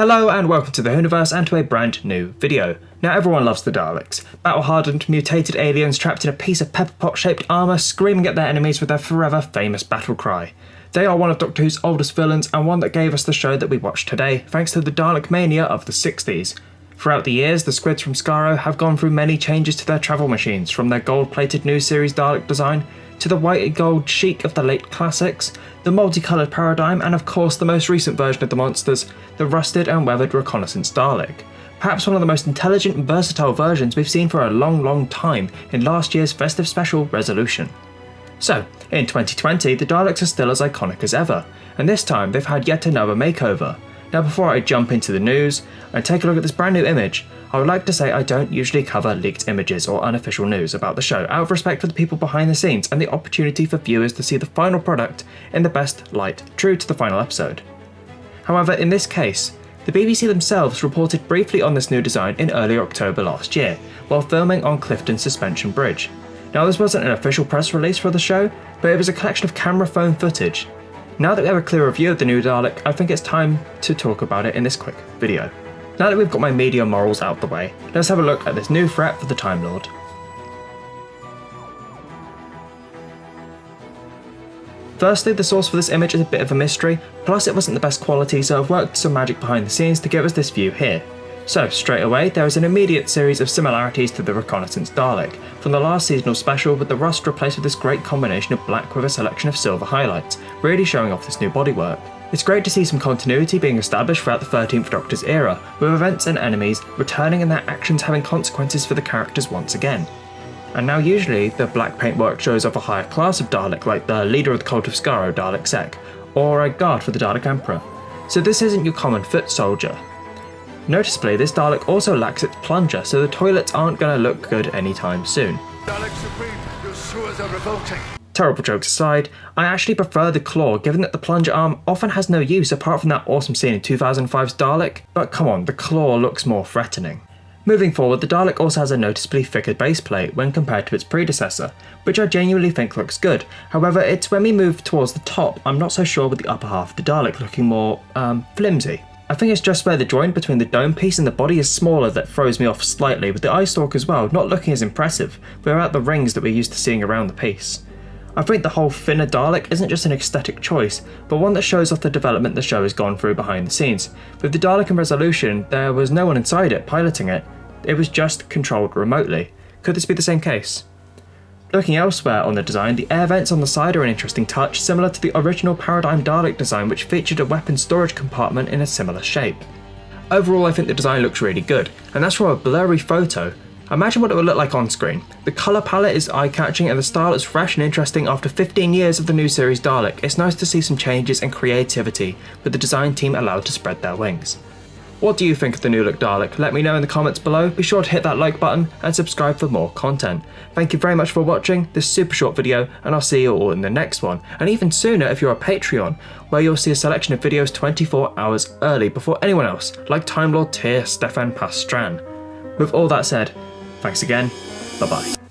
Hello and welcome to the Universe and to a brand new video. Now everyone loves the Daleks, battle-hardened, mutated aliens trapped in a piece of pepper pot-shaped armour screaming at their enemies with their forever famous battle cry. They are one of Doctor Who's oldest villains and one that gave us the show that we watched today thanks to the Dalek mania of the 60s. Throughout the years, the squids from Skaro have gone through many changes to their travel machines, from their gold-plated new series Dalek design to the white and gold chic of the late classics, the multicoloured paradigm, and of course the most recent version of the monsters, the rusted and weathered reconnaissance Dalek. Perhaps one of the most intelligent and versatile versions we've seen for a long time in last year's festive special Resolution. So, in 2020, the Daleks are still as iconic as ever, and this time they've had yet another makeover. Now before I jump into the news and take a look at this brand new image, I would like to say I don't usually cover leaked images or unofficial news about the show out of respect for the people behind the scenes and the opportunity for viewers to see the final product in the best light, true to the final episode. However, in this case, the BBC themselves reported briefly on this new design in early October last year, while filming on Clifton Suspension Bridge. Now this wasn't an official press release for the show, but it was a collection of camera phone footage. Now that we have a clearer view of the new Dalek, I think it's time to talk about it in this quick video. Now that we've got my media morals out the way, let's have a look at this new threat for the Time Lord. Firstly, the source for this image is a bit of a mystery, plus it wasn't the best quality, so I've worked some magic behind the scenes to give us this view here. So, straight away, there is an immediate series of similarities to the Reconnaissance Dalek, from the last seasonal special with the rust replaced with this great combination of black with a selection of silver highlights, really showing off this new bodywork. It's great to see some continuity being established throughout the 13th Doctor's era, with events and enemies returning and their actions having consequences for the characters once again. And now usually, the black paintwork shows off a higher class of Dalek like the leader of the cult of Skaro, Dalek Sec, or a guard for the Dalek Emperor. So this isn't your common foot soldier. Noticeably, this Dalek also lacks its plunger, so the toilets aren't going to look good anytime soon. Dalek Supreme, your sewers are revolting. Terrible jokes aside, I actually prefer the claw given that the plunger arm often has no use apart from that awesome scene in 2005's Dalek, but come on, the claw looks more threatening. Moving forward, the Dalek also has a noticeably thicker base plate when compared to its predecessor, which I genuinely think looks good. However, it's when we move towards the top, I'm not so sure with the upper half of the Dalek looking more, flimsy. I think it's just where the joint between the dome piece and the body is smaller that throws me off slightly, with the eye stalk as well not looking as impressive without the rings that we're used to seeing around the piece. I think the whole thinner Dalek isn't just an aesthetic choice, but one that shows off the development the show has gone through behind the scenes. With the Dalek in Resolution, there was no one inside it piloting it, it was just controlled remotely. Could this be the same case? Looking elsewhere on the design, the air vents on the side are an interesting touch, similar to the original Paradigm Dalek design which featured a weapon storage compartment in a similar shape. Overall, I think the design looks really good, and that's from a blurry photo. Imagine what it would look like on screen. The colour palette is eye-catching and the style is fresh and interesting after 15 years of the new series Dalek. It's nice to see some changes and creativity, with the design team allowed to spread their wings. What do you think of the new look Dalek? Let me know in the comments below. Be sure to hit that like button and subscribe for more content. Thank you very much for watching this super short video, and I'll see you all in the next one. And even sooner if you're a Patreon, where you'll see a selection of videos 24 hours early before anyone else, like Time Lord Tyr Stefan Pastran. With all that said, thanks again, bye bye.